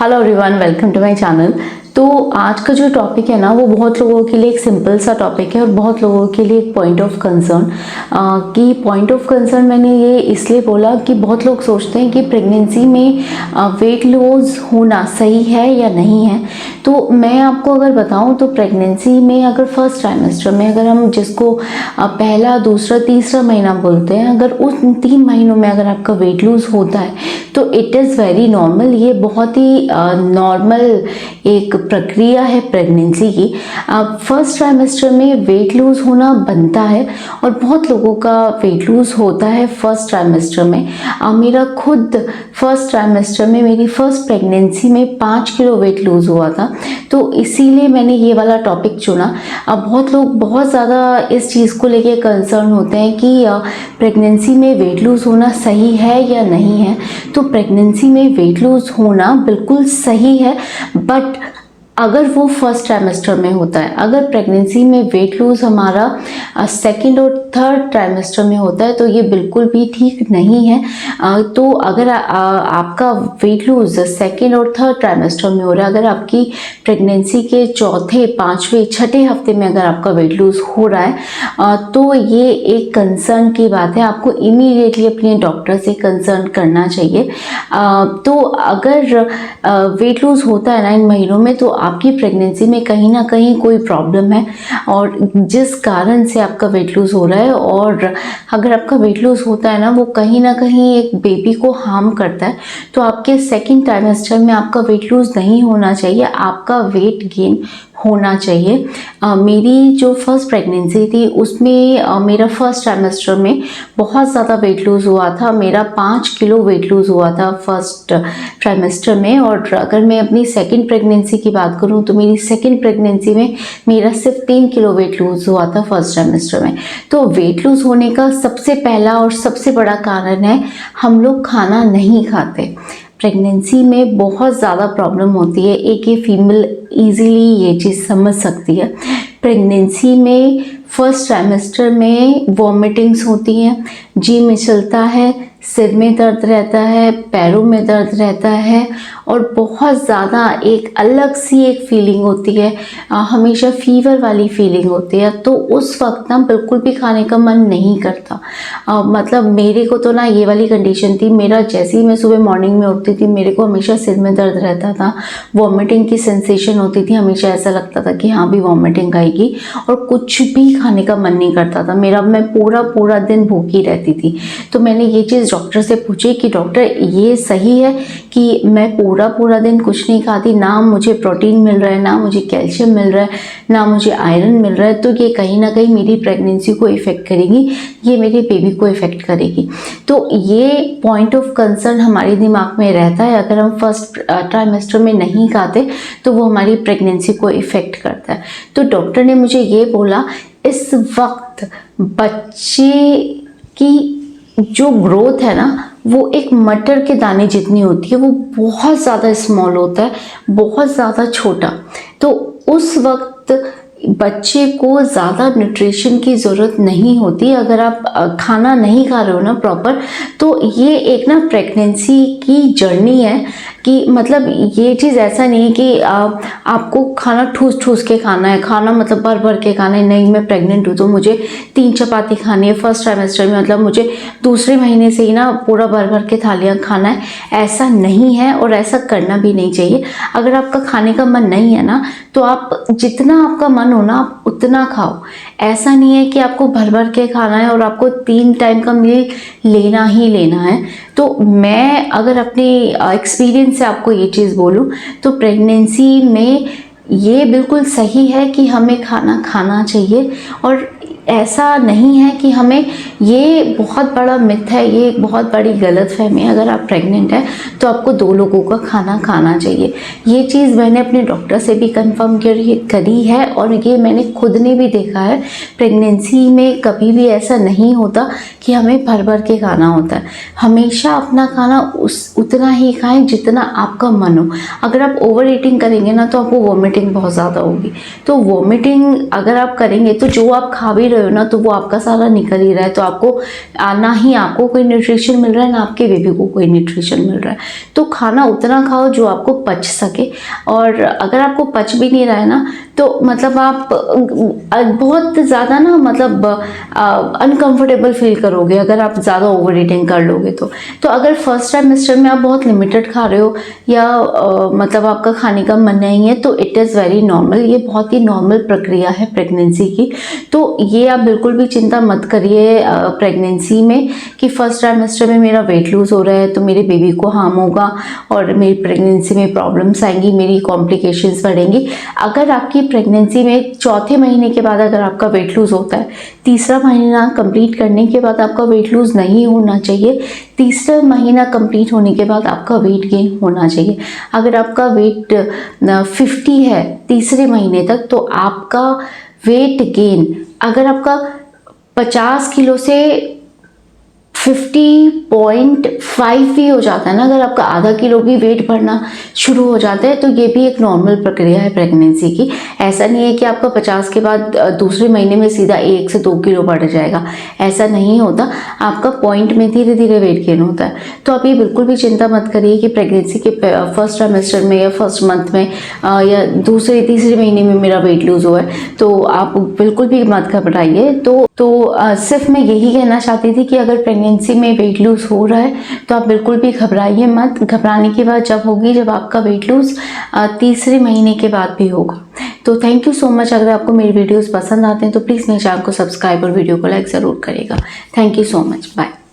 Hello everyone, welcome to my channel. तो आज का जो टॉपिक है ना, वो बहुत लोगों के लिए एक सिंपल सा टॉपिक है और बहुत लोगों के लिए एक पॉइंट ऑफ कंसर्न। कि पॉइंट ऑफ कंसर्न मैंने ये इसलिए बोला कि बहुत लोग सोचते हैं कि प्रेगनेंसी में वेट लॉस होना सही है या नहीं है। तो मैं आपको अगर बताऊं तो प्रेगनेंसी में अगर फर्स्ट ट्राइमेस्टर में अगर हम जिसको पहला, दूसरा, तीसरा महीना बोलते हैं, अगर उस 3 महीनों में अगर आपका वेट लूज होता है तो इट इज़ वेरी नॉर्मल। ये बहुत ही नॉर्मल एक प्रक्रिया है प्रेगनेंसी की। फर्स्ट ट्राइमेस्टर में वेट लूज होना बनता है और बहुत लोगों का वेट लूज होता है फर्स्ट ट्राइमेस्टर में। मेरा खुद फर्स्ट ट्राइमेस्टर में, मेरी फर्स्ट प्रेगनेंसी में 5 किलो वेट लूज हुआ था, तो इसीलिए मैंने ये वाला टॉपिक चुना। अब बहुत लोग बहुत ज़्यादा इस चीज़ को लेके कंसर्न होते हैं कि प्रेगनेंसी में वेट लूज होना सही है या नहीं है। तो प्रेगनेंसी में वेट लूज होना बिल्कुल सही है, बट अगर वो फर्स्ट ट्राइमेस्टर में होता है। अगर प्रेगनेंसी में वेट लूज हमारा सेकंड और थर्ड ट्राइमेस्टर में होता है तो ये बिल्कुल भी ठीक नहीं है। तो अगर आपका वेट लूज सेकंड और थर्ड ट्राइमेस्टर में हो रहा है, अगर आपकी प्रेगनेंसी के चौथे, पाँचवें, छठे हफ्ते में अगर आपका वेट लूज हो रहा है तो ये एक कंसर्न की बात है। आपको इमीडिएटली अपने डॉक्टर से कंसर्न करना चाहिए। तो अगर वेट लूज होता है ना इन महीनों में, तो आपकी प्रेगनेंसी में कहीं ना कहीं कोई प्रॉब्लम है और जिस कारण से आपका वेट लूज हो रहा है। और अगर आपका वेट लूज होता है ना, वो कहीं ना कहीं एक बेबी को हार्म करता है, तो आपके सेकंड ट्राइमेस्टर में आपका वेट लूज नहीं होना चाहिए, आपका वेट गेन होना चाहिए। मेरी जो फर्स्ट प्रेगनेंसी थी उसमें मेरा फर्स्ट ट्राइमेस्टर में बहुत ज़्यादा वेट लूज़ हुआ था। मेरा 5 किलो वेट लूज़ हुआ था फर्स्ट ट्राइमेस्टर में। और अगर मैं अपनी सेकंड प्रेगनेंसी की बात करूं तो मेरी सेकंड प्रेगनेंसी में मेरा सिर्फ 3 किलो वेट लूज़ हुआ था फर्स्ट ट्राइमेस्टर में। तो वेट लूज़ होने का सबसे पहला और सबसे बड़ा कारण है हम लोग खाना नहीं खाते। प्रेगनेंसी में बहुत ज़्यादा प्रॉब्लम होती है, एक ये फीमेल इजीली ये चीज़ समझ सकती है। प्रेगनेंसी में फर्स्ट ट्राइमेस्टर में वॉमिटिंग्स होती हैं, जी मिचलता है, सिर में दर्द रहता है, पैरों में दर्द रहता है और बहुत ज़्यादा एक अलग सी एक फीलिंग होती है, हमेशा फीवर वाली फीलिंग होती है। तो उस वक्त ना बिल्कुल भी खाने का मन नहीं करता। मतलब मेरे को तो ना ये वाली कंडीशन थी। मेरा जैसे ही मैं सुबह मॉर्निंग में उठती थी, मेरे को हमेशा सिर में दर्द रहता था, वॉमिटिंग की सेंसेशन होती थी, हमेशा ऐसा लगता था कि हाँ भी वॉमिटिंग आएगी और कुछ भी खाने का मन नहीं करता था मेरा। मैं पूरा दिन भूखी रहती थी। तो मैंने ये चीज़ डॉक्टर से पूछी कि डॉक्टर ये सही है कि मैं पूरा दिन कुछ नहीं खाती, ना मुझे प्रोटीन मिल रहा है, ना मुझे कैल्शियम मिल रहा है, ना मुझे आयरन मिल रहा है, तो ये कहीं ना कहीं मेरी प्रेगनेंसी को इफ़ेक्ट करेगी, ये मेरे बेबी को इफ़ेक्ट करेगी। तो ये पॉइंट ऑफ कंसर्न हमारे दिमाग में रहता है। अगर हम फर्स्ट ट्राइमेस्टर में नहीं खाते तो वो हमारी प्रेगनेंसी को इफ़ेक्ट करता है। तो डॉक्टर ने मुझे ये बोला, इस वक्त बच्चे की जो ग्रोथ है ना, वो एक मटर के दाने जितनी होती है, वो बहुत ज़्यादा स्मॉल होता है, बहुत ज़्यादा छोटा। तो उस वक्त बच्चे को ज़्यादा न्यूट्रिशन की ज़रूरत नहीं होती अगर आप खाना नहीं खा रहे हो ना प्रॉपर। तो ये एक ना प्रेगनेंसी की जर्नी है कि मतलब ये चीज़ ऐसा नहीं है कि आपको खाना ठूस ठूस के खाना है, खाना मतलब भर भर के खाना है। नहीं, मैं प्रेग्नेंट हूँ तो मुझे 3 चपाती खानी है फर्स्ट ट्राइमेस्टर में, मतलब मुझे दूसरे महीने से ही ना पूरा भर भर के थालियाँ खाना है, ऐसा नहीं है और ऐसा करना भी नहीं चाहिए। अगर आपका खाने का मन नहीं है ना, तो आप जितना आपका मन हो ना आप उतना खाओ। ऐसा नहीं है कि आपको भर भर के खाना है और आपको 3 टाइम का मील लेना ही लेना है। तो मैं अगर अपने एक्सपीरियंस से आपको ये चीज़ बोलूँ तो प्रेगनेंसी में ये बिल्कुल सही है कि हमें खाना खाना चाहिए। और ऐसा नहीं है कि हमें, ये बहुत बड़ा मिथ है, ये एक बहुत बड़ी गलतफहमी है। अगर आप प्रेग्नेंट हैं तो आपको 2 लोगों का खाना खाना चाहिए। ये चीज़ मैंने अपने डॉक्टर से भी कंफर्म करी है और ये मैंने खुद ने भी देखा है। प्रेगनेंसी में कभी भी ऐसा नहीं होता कि हमें भर भर के खाना होता है। हमेशा अपना खाना उतना ही खाएं जितना आपका मन हो। अगर आप ओवर ईटिंग करेंगे ना तो आपको वॉमिटिंग बहुत ज़्यादा होगी। तो वॉमिटिंग अगर आप करेंगे तो जो आप खा भी रहे हो ना तो वो आपका सारा निकल ही रहा है। तो आपको ना ही आपको कोई न्यूट्रिशन मिल रहा है, ना आपके बेबी को कोई न्यूट्रिशन मिल रहा है। तो खाना उतना खाओ जो आपको पच सके, और अगर आपको पच भी नहीं रहा है ना तो मतलब आप बहुत ज़्यादा ना मतलब अनकंफर्टेबल फील करोगे अगर आप ज़्यादा ओवर ईटिंग कर लोगे तो अगर फर्स्ट ट्राइमेस्टर में आप बहुत लिमिटेड खा रहे हो या मतलब आपका खाने का मन नहीं है तो इट इज़ वेरी नॉर्मल। ये बहुत ही नॉर्मल प्रक्रिया है प्रेगनेंसी की। तो ये आप बिल्कुल भी चिंता मत करिए प्रेगनेंसी में कि फर्स्ट ट्राइमेस्टर में मेरा वेट लूज़ हो रहा है तो मेरे बेबी को हार्म होगा और मेरी प्रेगनेंसी में प्रॉब्लम्स आएंगी, मेरी कॉम्प्लिकेशंस बढ़ेंगी। अगर आपकी प्रेगनेंसी में चौथे महीने के बाद अगर आपका वेट लूज़ होता है, तीसरा महीना कंप्लीट करने के बाद आपका वेट लूज़ नहीं होना चाहिए, तीसरा महीना कंप्लीट होने के बाद आपका वेट गेन होना चाहिए। अगर आपका वेट 50 है तीसरे महीने तक तो आपका वेट गेन अगर आपका 50 किलो से 50.5 भी हो जाता है ना, अगर आपका आधा किलो भी वेट बढ़ना शुरू हो जाता है तो ये भी एक नॉर्मल प्रक्रिया है प्रेगनेंसी की। ऐसा नहीं है कि आपका 50 के बाद दूसरे महीने में सीधा 1 से 2 किलो बढ़ जाएगा, ऐसा नहीं होता। आपका पॉइंट में धीरे धीरे वेट गेन होता है। तो आप ये बिल्कुल भी चिंता मत करिए कि प्रेगनेंसी के फर्स्ट ट्राइमेस्टर में या फर्स्ट मंथ में या दूसरे तीसरे महीने में मेरा वेट लूज हुआ है, तो आप बिल्कुल भी मत घबराइए। तो सिर्फ मैं यही कहना चाहती थी कि अगर प्रेगनेंसी में वेट लूज हो रहा है तो आप बिल्कुल भी घबराइए मत। घबराने की बात जब होगी जब आपका वेट लूज तीसरे महीने के बाद भी होगा। तो थैंक यू सो मच। अगर आपको मेरी वीडियोस पसंद आते हैं तो प्लीज़ मेरे चैनल को सब्सक्राइब और वीडियो को लाइक ज़रूर करिएगा। Thank you so much. Bye.